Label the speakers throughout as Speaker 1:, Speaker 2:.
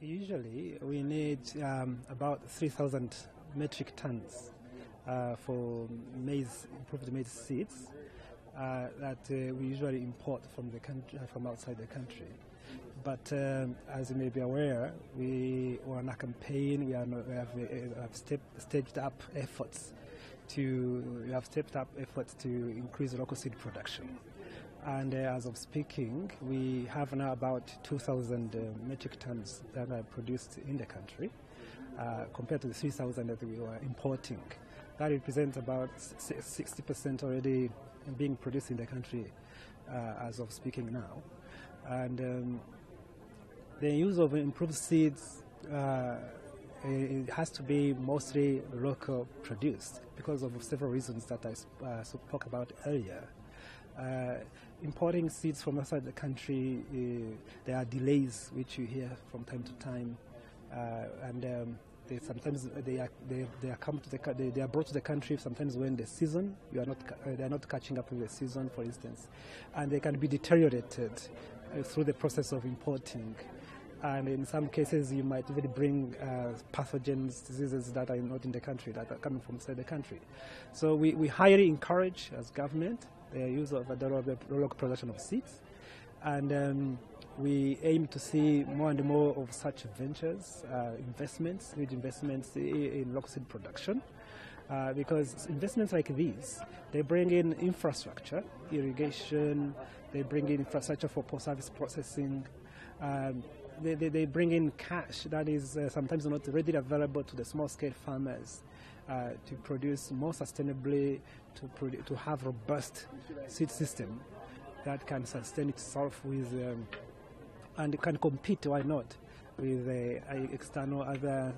Speaker 1: Usually, we need about 3,000 metric tons for maize, improved maize seeds that we usually import from the country, from outside the country. But as you may be aware, we are on a campaign. We have stepped up efforts to increase local seed production. And as of speaking, we have now about 2,000 metric tons that are produced in the country, compared to the 3,000 that we were importing. That represents about 60% already being produced in the country as of speaking now. And the use of improved seeds it has to be mostly local produced because of several reasons that I spoke about earlier. Importing seeds from outside the country, there are delays which you hear from time to time, and sometimes they are brought to the country sometimes when the season they are not catching up with the season, for instance, and they can be deteriorated through the process of importing. And in some cases, you might even bring pathogens, diseases that are not in the country, that are coming from outside the country. So we highly encourage, as government, the use of the local production of seeds. And we aim to see more and more of such ventures, huge investments in local seed production. Because investments like these, they bring in infrastructure, irrigation, they bring in infrastructure for post-service processing, they bring in cash that is sometimes not readily available to the small-scale farmers to produce more sustainably, to have robust seed system that can sustain itself with and can compete, why not, with external other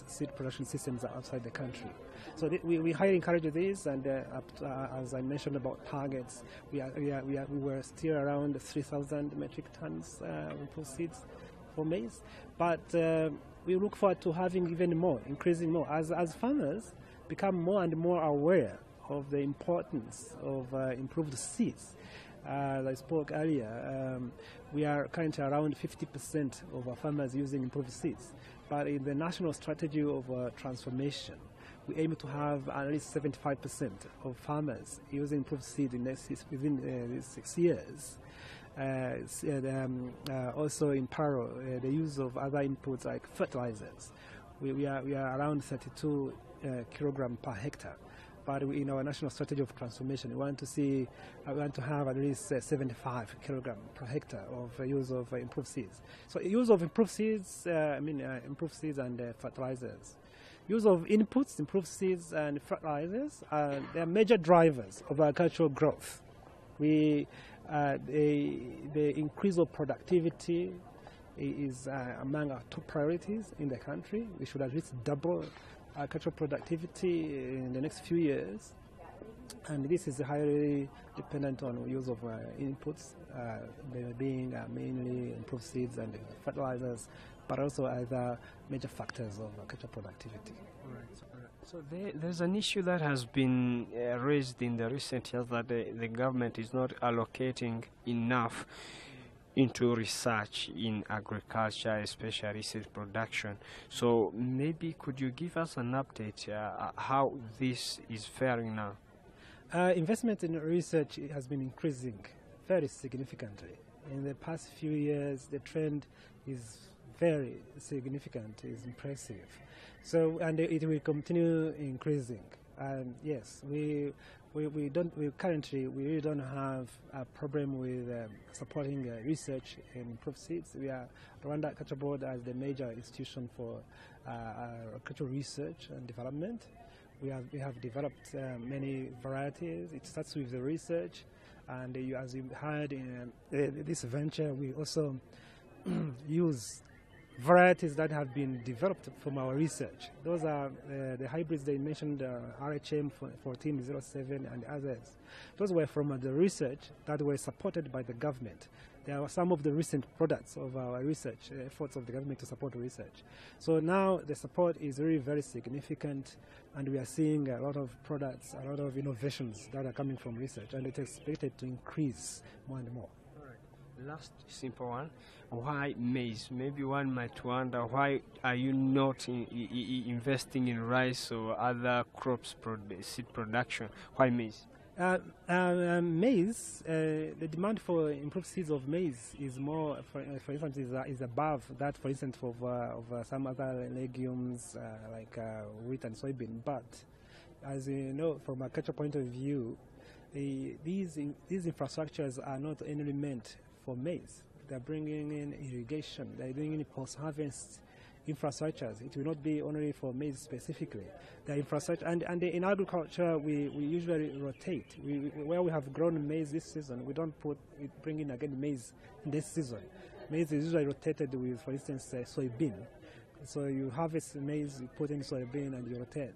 Speaker 1: seed production systems outside the country. So we highly encourage this, and as I mentioned about targets, we were still around 3,000 metric tons of seeds for maize, but we look forward to having even more, increasing more, as farmers become more and more aware of the importance of improved seeds. As I spoke earlier, we are currently around 50% of our farmers using improved seeds, but in the national strategy of transformation, we aim to have at least 75% of farmers using improved seed within these 6 years. Also in parallel, the use of other inputs like fertilizers. We are around 32 kilogram per hectare. But in our national strategy of transformation, we want to have at least 75 kilogram per hectare of use of improved seeds. So use of improved seeds, improved seeds and fertilizers. Use of inputs, improved seeds and fertilizers, they are major drivers of agricultural growth. The increase of productivity is among our top priorities in the country. We should at least double agricultural productivity in the next few years, and this is highly dependent on use of inputs, being mainly improved seeds and fertilizers, but also other major factors of agricultural productivity.
Speaker 2: So there's an issue that has been raised in the recent years that the government is not allocating enough into research in agriculture, especially seed production. So maybe could you give us an update how this is faring now?
Speaker 1: Investment in research has been increasing very significantly. In the past few years, the trend is very significant, is impressive. So, and it will continue increasing. And yes, we currently really don't have a problem with supporting research in improved seeds. Rwanda Agriculture Board as the major institution for agricultural research and development. We have developed many varieties. It starts with the research, and as you heard in this venture, we also use varieties that have been developed from our research. Those are the hybrids they mentioned, RHM 1407 and others. Those were from the research that were supported by the government. There are some of the recent products of our research efforts of the government to support research. So now the support is really very significant, and we are seeing a lot of products, a lot of innovations that are coming from research, and it's expected to increase more and more.
Speaker 2: Last simple one, why maize? Maybe one might wonder, why are you not investing in rice or other crops, seed production? Why maize?
Speaker 1: Maize, the demand for improved seeds of maize is more, for instance, is above that, for instance, of some other legumes like wheat and soybean. But as you know, from a cultural point of view, these infrastructures are not only meant for maize. They're bringing in irrigation. They're doing in post-harvest infrastructures. It will not be only for maize specifically. The infrastructure, and in agriculture, we usually rotate. Where we have grown maize this season, we don't bring in again maize in this season. Maize is usually rotated with, for instance, soybean. So you harvest maize, you put in soybean, and you rotate.